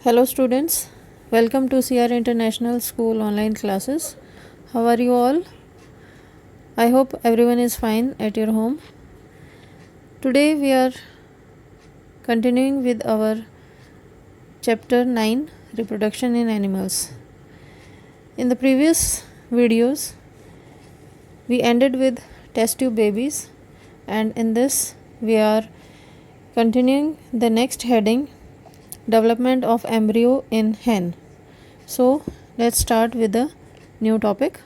Hello students, welcome to CR International School online classes. How are you all? I hope everyone is fine at your home. Today we are continuing with our chapter 9, Reproduction in Animals. In the previous videos we ended with test tube babies, and in this we are continuing the next heading, development of embryo in hen. So let's start with the new topic.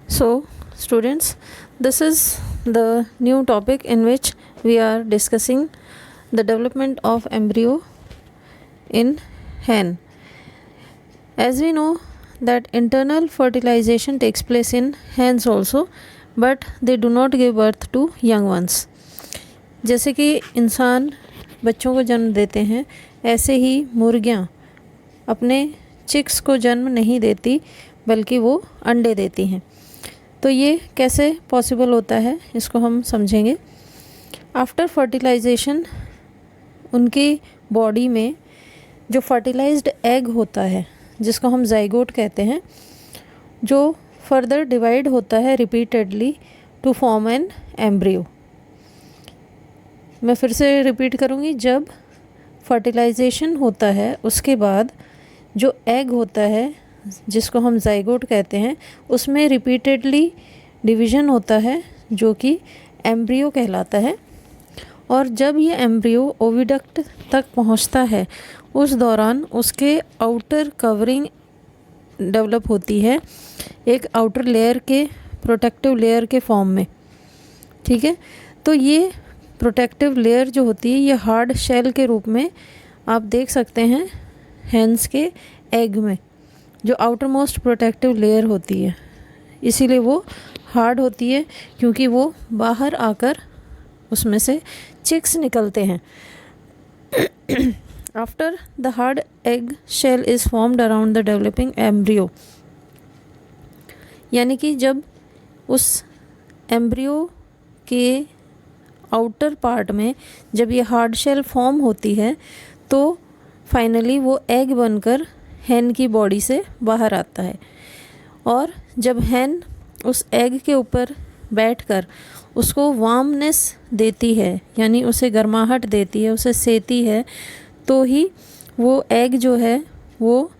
So students, this is the new topic in which we are discussing the development of embryo in hen. As we know that internal fertilization takes place in hens also, but they do not give birth to young ones. जैसे कि इंसान बच्चों को जन्म देते हैं, ऐसे ही मुर्गियाँ अपने चिक्स को जन्म नहीं देती बल्कि वो अंडे देती हैं. तो ये कैसे पॉसिबल होता है इसको हम समझेंगे. आफ्टर फर्टिलाइजेशन उनकी बॉडी में जो फर्टिलाइज्ड एग होता है, जिसको हम जाइगोट कहते हैं, जो फर्दर डिवाइड होता है repeatedly to form an embryo. मैं फिर से रिपीट करूँगी. जब फर्टिलाइजेशन होता है उसके बाद जो एग होता है जिसको हम जाइगोट कहते हैं, उसमें रिपीटेडली डिवीज़न होता है जो कि एम्ब्रियो कहलाता है. और जब ये एम्ब्रियो ओविडक्ट तक पहुंचता है उस दौरान उसके आउटर कवरिंग डेवलप होती है एक आउटर लेयर के, प्रोटेक्टिव लेयर के फॉर्म में. ठीक है. तो ये प्रोटेक्टिव लेयर जो होती है ये हार्ड शेल के रूप में आप देख सकते हैं हेंस के एग में, जो आउटर मोस्ट प्रोटेक्टिव लेयर होती है. इसीलिए वो हार्ड होती है क्योंकि वो बाहर आकर उसमें से चिक्स निकलते हैं. After the hard egg shell is formed around the developing embryo, यानी कि जब उस एम्ब्रियो के आउटर पार्ट में जब ये हार्ड शेल फॉर्म होती है तो फाइनली वो एग बनकर हैन की बॉडी से बाहर आता है. और जब हैन उस एग के ऊपर बैठकर उसको वार्मनेस देती है, यानी उसे गर्माहट देती है, उसे सेती है, तो ही वो एग जो है वो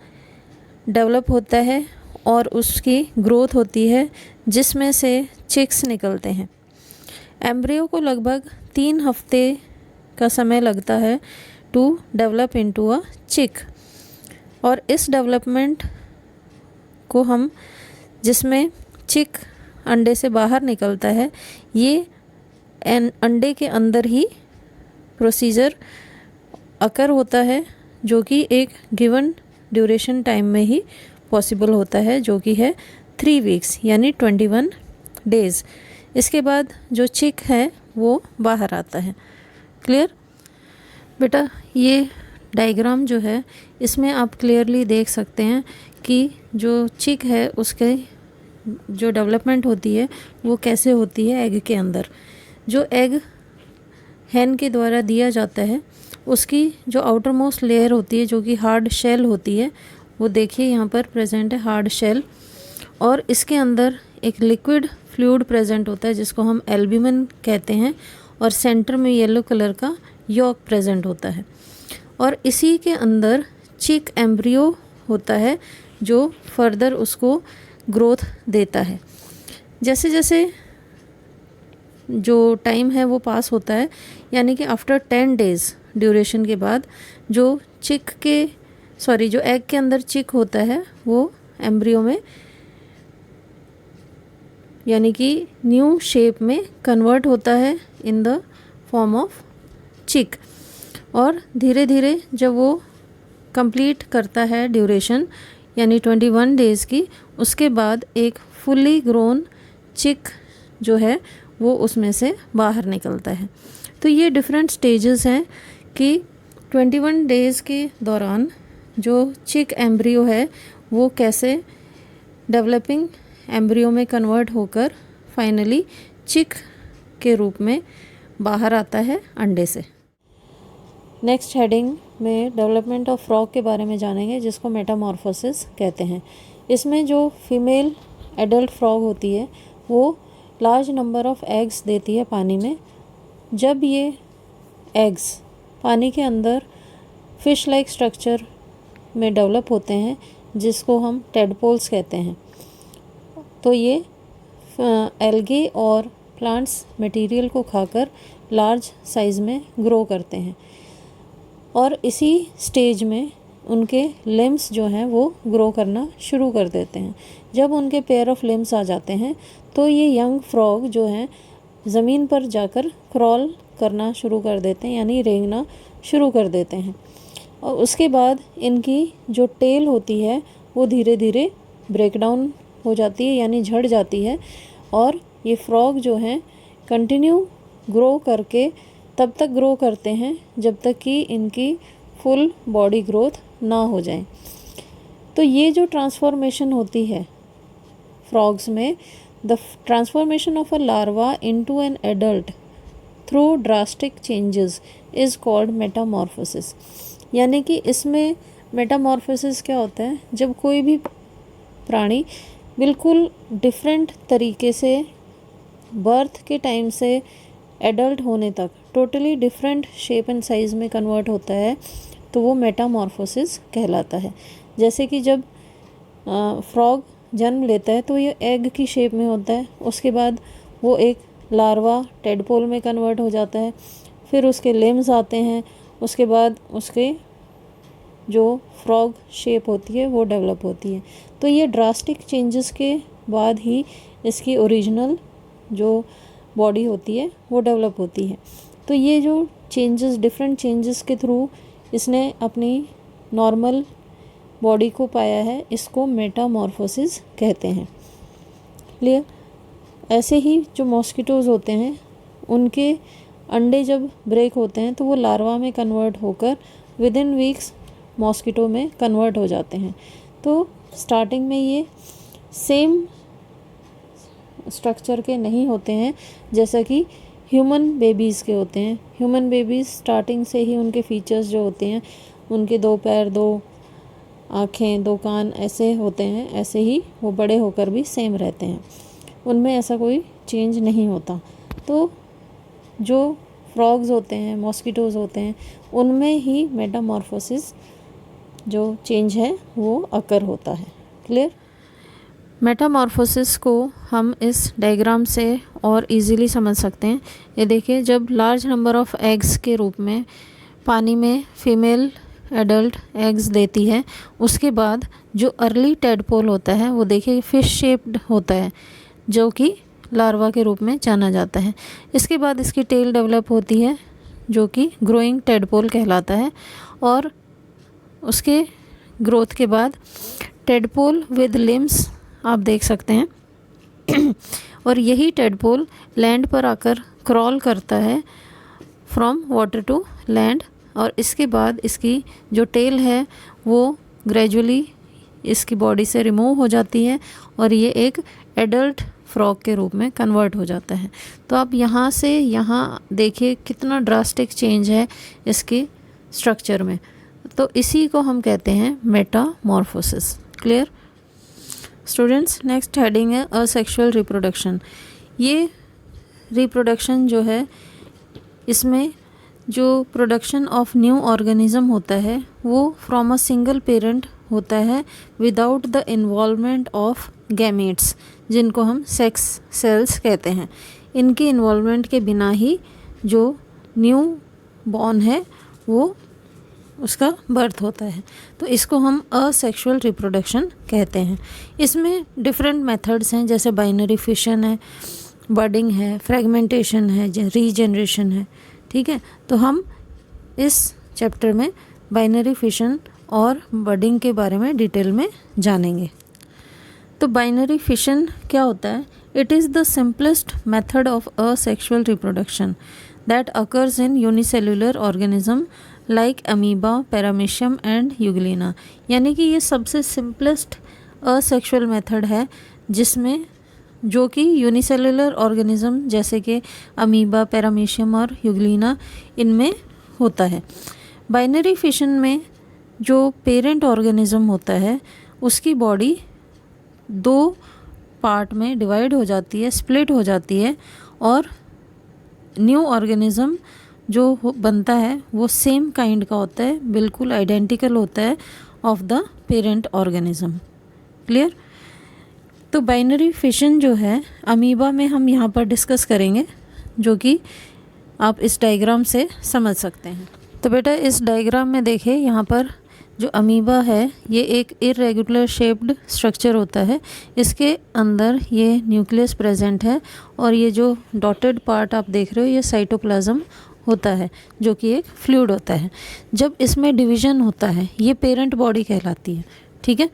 डेवलप होता है और उसकी ग्रोथ होती है जिसमें से चिक्स निकलते हैं. एम्ब्रियो को लगभग 3 हफ्ते का समय लगता है टू डेवलप इनटू अ चिक. और इस डेवलपमेंट को हम, जिसमें चिक अंडे से बाहर निकलता है, ये अंडे के अंदर ही प्रोसीजर अकर होता है जो कि एक गिवन ड्यूरेशन टाइम में ही पॉसिबल होता है, जो कि है 3 वीक्स यानी 21 डेज़. इसके बाद जो चिक है वो बाहर आता है. क्लियर बेटा? ये डायग्राम जो है इसमें आप क्लियरली देख सकते हैं कि जो चिक है उसके जो डेवलपमेंट होती है वो कैसे होती है एग के अंदर. जो एग हैन के द्वारा दिया जाता है उसकी जो आउटर मोस्ट लेयर होती है जो कि हार्ड शेल होती है, वो देखिए यहाँ पर प्रेजेंट है हार्ड शेल. और इसके अंदर एक लिक्विड फ्लूइड प्रेजेंट होता है जिसको हम एल्ब्यूमिन कहते हैं, और सेंटर में येलो कलर का यॉक प्रेजेंट होता है. और इसी के अंदर चिक एम्ब्रियो होता है जो फर्दर उसको ग्रोथ देता है. जैसे जैसे जो टाइम है वो पास होता है, यानी कि आफ्टर 10 डेज़ ड्यूरेशन के बाद जो जो एग के अंदर चिक होता है वो एम्ब्रियो में, यानी कि न्यू शेप में कन्वर्ट होता है इन द फॉर्म ऑफ चिक. और धीरे धीरे जब वो कंप्लीट करता है ड्यूरेशन यानी 21 डेज़ की, उसके बाद एक फुली ग्रोन चिक जो है वो उसमें से बाहर निकलता है. तो ये डिफरेंट स्टेजेस हैं कि 21 डेज़ के दौरान जो चिक एम्ब्रियो है वो कैसे डेवलपिंग एम्ब्रियो में कन्वर्ट होकर फाइनली चिक के रूप में बाहर आता है अंडे से. नेक्स्ट हेडिंग में डेवलपमेंट ऑफ फ्रॉग के बारे में जानेंगे, जिसको मेटामॉर्फोसिस कहते हैं। इसमें जो फीमेल एडल्ट फ्रॉग होती है वो लार्ज नंबर ऑफ एग्स देती है पानी में। जब ये एग्स पानी के अंदर फिश लाइक स्ट्रक्चर में डेवलप होते हैं, जिसको हम टेडपोल्स कहते हैं, तो ये एल्गे और प्लांट्स मटेरियल को खाकर लार्ज साइज़ में ग्रो करते हैं और इसी स्टेज में उनके लिम्स जो हैं वो ग्रो करना शुरू कर देते हैं। जब उनके पेयर ऑफ लिम्स आ जाते हैं तो ये यंग फ्रॉग जो हैं ज़मीन पर जाकर क्रॉल करना शुरू कर देते हैं, यानी रेंगना शुरू कर देते हैं। और उसके बाद इनकी जो टेल होती है वो धीरे धीरे ब्रेक डाउन हो जाती है, यानी झड़ जाती है, और ये फ्रॉग जो हैं कंटिन्यू ग्रो करके तब तक ग्रो करते हैं जब तक कि इनकी फुल बॉडी ग्रोथ ना हो जाए। तो ये जो ट्रांसफॉर्मेशन होती है फ्रॉग्स में, the transformation of a larva into an adult through drastic changes is called Metamorphosis. यानी कि इसमें मेटामॉर्फोसिस क्या होता है, जब कोई भी प्राणी बिल्कुल डिफरेंट तरीके से बर्थ के टाइम से एडल्ट होने तक totally different shape and size में कन्वर्ट होता है, तो वो मेटामॉर्फोसिस कहलाता है। जैसे कि जब फ्रॉग जन्म लेता है तो ये एग की शेप में होता है, उसके बाद वो एक लार्वा टेडपोल में कन्वर्ट हो जाता है, फिर उसके लिम्स आते हैं, उसके बाद उसके जो फ्रॉग शेप होती है वो डेवलप होती है। तो ये ड्रास्टिक चेंजेस के बाद ही इसकी ओरिजिनल जो बॉडी होती है वो डेवलप होती है। तो ये जो चेंजेस, डिफरेंट चेंजेस के थ्रू इसने अपनी नॉर्मल बॉडी को पाया है, इसको मेटामॉर्फोसिस कहते हैं। क्लियर? ऐसे ही जो मॉस्किटोज़ होते हैं उनके अंडे जब ब्रेक होते हैं तो वो लार्वा में कन्वर्ट होकर विद इन वीक्स मॉस्किटो में कन्वर्ट हो जाते हैं। तो स्टार्टिंग में ये सेम स्ट्रक्चर के नहीं होते हैं जैसा कि ह्यूमन बेबीज़ के होते हैं। ह्यूमन बेबीज़ स्टार्टिंग से ही उनके फीचर्स जो होते हैं, उनके 2 पैर, 2 आँखें, 2 कान ऐसे होते हैं, ऐसे ही वो बड़े होकर भी सेम रहते हैं, उनमें ऐसा कोई चेंज नहीं होता। तो जो फ्रॉग्स होते हैं, मॉस्किटोज़ होते हैं, उनमें ही मेटामॉर्फोसिस जो चेंज है वो अकर होता है। क्लियर? मेटामॉर्फोसिस को हम इस डायग्राम से और इजीली समझ सकते हैं। ये देखिए, जब लार्ज नंबर ऑफ एग्स के रूप में पानी में फीमेल एडल्ट एग्स देती है, उसके बाद जो अर्ली टेडपोल होता है वो देखिए फिश शेप्ड होता है, जो कि लार्वा के रूप में जाना जाता है। इसके बाद इसकी टेल डेवलप होती है जो कि ग्रोइंग टेडपोल कहलाता है, और उसके ग्रोथ के बाद टेडपोल विद लिम्स आप देख सकते हैं और यही टेडपोल लैंड पर आकर क्रॉल करता है फ्रॉम वाटर टू लैंड, और इसके बाद इसकी जो टेल है वो ग्रेजुअली इसकी बॉडी से रिमूव हो जाती है और ये एक एडल्ट फ्रॉग के रूप में कन्वर्ट हो जाता है। तो आप यहाँ से यहाँ देखिए कितना ड्रास्टिक चेंज है इसके स्ट्रक्चर में, तो इसी को हम कहते हैं Metamorphosis. Clear students? Next heading है असेक्सुअल रिप्रोडक्शन। ये रिप्रोडक्शन जो है, इसमें जो प्रोडक्शन ऑफ न्यू ऑर्गेनिज्म होता है वो फ्रॉम अ सिंगल पेरेंट होता है without the involvement of gametes, जिनको हम सेक्स सेल्स कहते हैं। इनके इन्वॉल्वमेंट के बिना ही जो न्यू बॉर्न है वो उसका बर्थ होता है, तो इसको हम असेक्सुअल रिप्रोडक्शन कहते हैं। इसमें डिफरेंट मेथड्स हैं, जैसे बाइनरी फिशन है, बर्डिंग है, फ्रेगमेंटेशन है, रीजनरेशन है। ठीक है, तो हम इस चैप्टर में बाइनरी फिशन और बर्डिंग के बारे में डिटेल में जानेंगे। तो बाइनरी फिशन क्या होता है? It is the simplest method of asexual reproduction that occurs in unicellular organism like amoeba, paramecium and Euglena. यानी कि ये सबसे सिंपलेस्ट असेक्सुअल मेथड है जिसमें जो कि यूनिसेल्युलर ऑर्गेनिज्म जैसे कि अमीबा, पैरामीशियम और यूग्लिना इनमें होता है। बाइनरी फिशन में जो पेरेंट ऑर्गेनिज्म होता है उसकी बॉडी 2 पार्ट में डिवाइड हो जाती है, स्प्लिट हो जाती है, और न्यू ऑर्गेनिज्म जो बनता है वो सेम काइंड का होता है, बिल्कुल आइडेंटिकल होता है of the parent organism. Clear? तो बाइनरी फिशन जो है अमीबा में हम यहाँ पर डिस्कस करेंगे, जो कि आप इस डायग्राम से समझ सकते हैं। तो बेटा इस डायग्राम में देखिए, यहाँ पर जो अमीबा है ये एक इरेगुलर शेप्ड स्ट्रक्चर होता है। इसके अंदर ये न्यूक्लियस प्रेजेंट है, और ये जो डॉटेड पार्ट आप देख रहे हो ये साइटोप्लाज्म होता है, जो कि एक फ्लूइड होता है। जब इसमें डिवीज़न होता है ये पेरेंट बॉडी कहलाती है। ठीक है।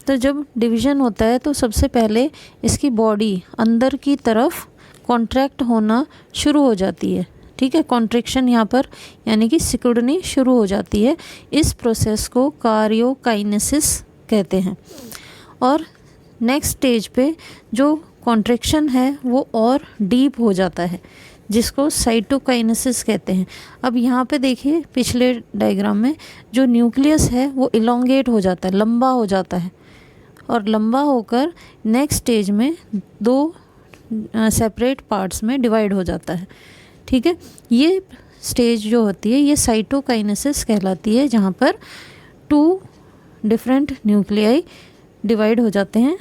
तो जब डिवीज़न होता है तो सबसे पहले इसकी बॉडी अंदर की तरफ कॉन्ट्रैक्ट होना शुरू हो जाती है। ठीक है, कॉन्ट्रैक्शन यहाँ पर यानी कि सिकुड़नी शुरू हो जाती है। इस प्रोसेस को कार्योकाइनेसिस कहते हैं। और नेक्स्ट स्टेज पे जो कॉन्ट्रैक्शन है वो और डीप हो जाता है, जिसको साइटोकाइनेसिस कहते हैं। अब यहाँ पे देखिए पिछले डायग्राम में जो न्यूक्लियस है वो इलोंगेट हो जाता है, लंबा हो जाता है, और लंबा होकर नेक्स्ट स्टेज में 2 सेपरेट पार्ट्स में डिवाइड हो जाता है। ठीक है, ये स्टेज जो होती है ये साइटोकाइनेसिस कहलाती है, जहाँ पर 2 डिफरेंट न्यूक्लियाई डिवाइड हो जाते हैं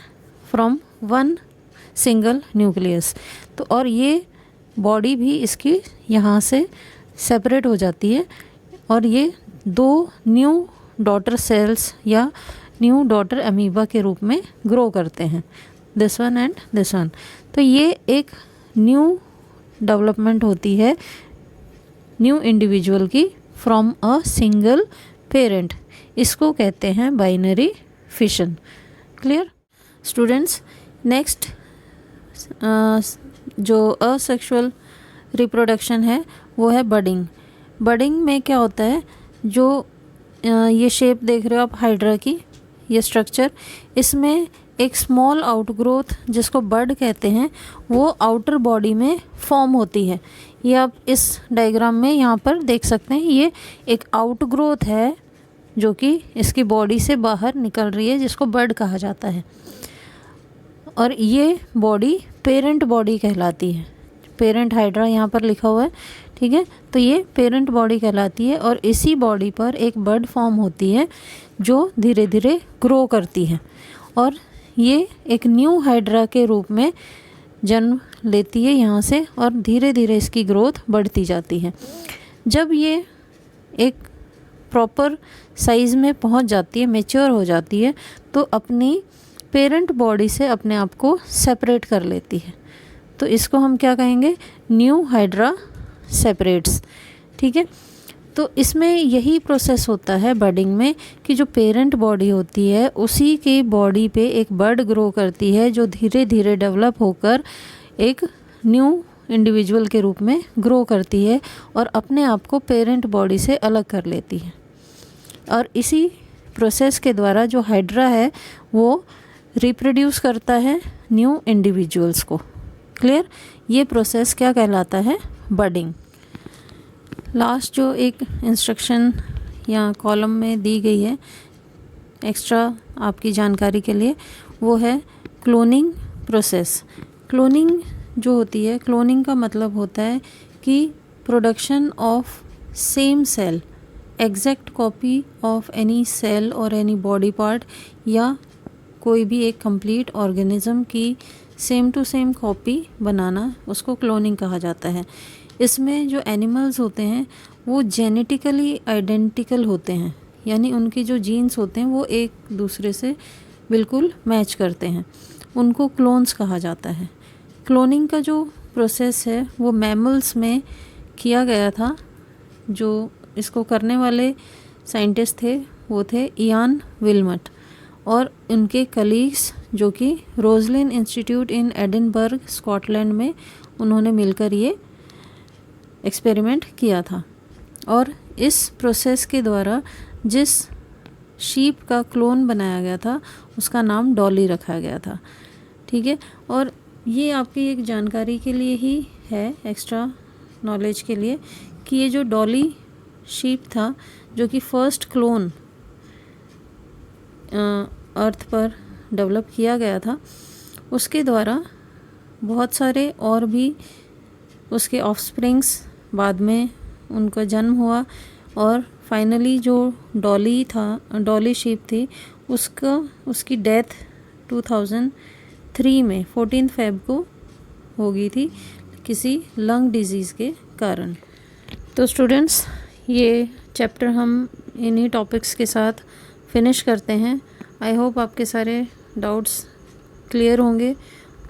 फ्रॉम 1 सिंगल न्यूक्लियस। तो और ये बॉडी भी इसकी यहाँ से सेपरेट हो जाती है, और ये 2 न्यू डॉटर सेल्स या न्यू डॉटर अमीबा के रूप में ग्रो करते हैं, this one and this one. तो ये एक न्यू डेवलपमेंट होती है न्यू इंडिविजुअल की फ्रॉम अ सिंगल पेरेंट। इसको कहते हैं binary fission. Clear students? Next जो असेक्सुअल रिप्रोडक्शन है वो है बडिंग। बडिंग में क्या होता है, जो ये शेप देख रहे हो आप हाइड्रा की, ये स्ट्रक्चर, इसमें एक स्मॉल आउटग्रोथ जिसको बड कहते हैं वो आउटर बॉडी में फॉर्म होती है। ये आप इस डायग्राम में यहाँ पर देख सकते हैं, ये एक आउटग्रोथ है जो कि इसकी बॉडी से बाहर निकल रही है, जिसको बड कहा जाता है। और ये बॉडी पेरेंट बॉडी कहलाती है। पेरेंट हाइड्रा यहाँ पर लिखा हुआ है। ठीक है, तो ये पेरेंट बॉडी कहलाती है, और इसी बॉडी पर एक बड फॉर्म होती है जो धीरे धीरे ग्रो करती है, और ये एक न्यू हाइड्रा के रूप में जन्म लेती है यहाँ से, और धीरे धीरे इसकी ग्रोथ बढ़ती जाती है। जब ये एक प्रॉपर साइज़ में पहुँच जाती है, मैच्योर हो जाती है, तो अपनी पेरेंट बॉडी से अपने आप को सेपरेट कर लेती है। तो इसको हम क्या कहेंगे, न्यू हाइड्रा सेपरेट्स। ठीक है, तो इसमें यही प्रोसेस होता है बडिंग में कि जो पेरेंट बॉडी होती है उसी की बॉडी पे एक बड ग्रो करती है, जो धीरे धीरे डेवलप होकर एक न्यू इंडिविजुअल के रूप में ग्रो करती है और अपने आप को पेरेंट बॉडी से अलग कर लेती है। और इसी प्रोसेस के द्वारा जो हाइड्रा है वो रिप्रोड्यूस करता है न्यू इंडिविजुअल्स को। क्लियर? ये प्रोसेस क्या कहलाता है, बडिंग। लास्ट जो एक इंस्ट्रक्शन या कॉलम में दी गई है एक्स्ट्रा आपकी जानकारी के लिए, वो है क्लोनिंग प्रोसेस। क्लोनिंग जो होती है, क्लोनिंग का मतलब होता है कि production of same cell, exact copy of any cell और एनी बॉडी पार्ट, या कोई भी एक कंप्लीट ऑर्गेनिज्म की सेम टू सेम कॉपी बनाना, उसको क्लोनिंग कहा जाता है। इसमें जो एनिमल्स होते हैं वो जेनेटिकली आइडेंटिकल होते हैं, यानी उनकी जो जीन्स होते हैं वो एक दूसरे से बिल्कुल मैच करते हैं, उनको क्लोन्स कहा जाता है। क्लोनिंग का जो प्रोसेस है वो मैमल्स में किया गया था। जो इसको करने वाले साइंटिस्ट थे वो थे इयान विल्मट और उनके कलीग्स, जो कि Roslin Institute in Edinburgh Scotland में उन्होंने मिलकर ये एक्सपेरिमेंट किया था। और इस प्रोसेस के द्वारा जिस शीप का क्लोन बनाया गया था उसका नाम डॉली रखा गया था। ठीक है, और ये आपकी एक जानकारी के लिए ही है, एक्स्ट्रा नॉलेज के लिए, कि ये जो डॉली शीप था जो कि फर्स्ट क्लोन अर्थ पर डेवलप किया गया था, उसके द्वारा बहुत सारे और भी उसके ऑफस्प्रिंग्स बाद में उनका जन्म हुआ और फाइनली जो डॉली शीप थी उसकी डेथ 2003 में 14 फ़रवरी को हो गई थी किसी लंग डिजीज़ के कारण। तो स्टूडेंट्स, ये चैप्टर हम इन्हीं टॉपिक्स के साथ फिनिश करते हैं। आई होप आपके सारे डाउट्स क्लियर होंगे।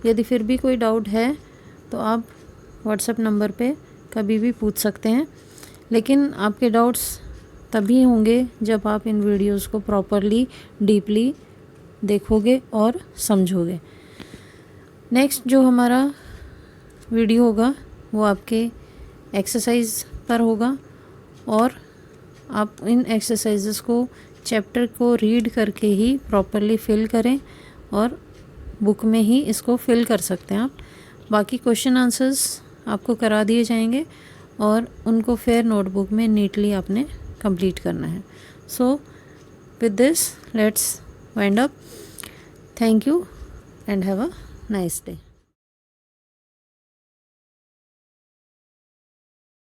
यदि फिर भी कोई डाउट है तो आप व्हाट्सएप नंबर पे कभी भी पूछ सकते हैं, लेकिन आपके डाउट्स तभी होंगे जब आप इन वीडियोस को प्रॉपरली डीपली देखोगे और समझोगे। नेक्स्ट जो हमारा वीडियो होगा वो आपके एक्सरसाइज पर होगा और आप इन एक्सरसाइजेस को चैप्टर को रीड करके ही प्रॉपरली फिल करें और बुक में ही इसको फिल कर सकते हैं आप। बाकी क्वेश्चन आंसर्स आपको करा दिए जाएंगे और उनको फिर नोटबुक में नीटली आपने कंप्लीट करना है। So with this let's wind up. Thank you and have a nice day.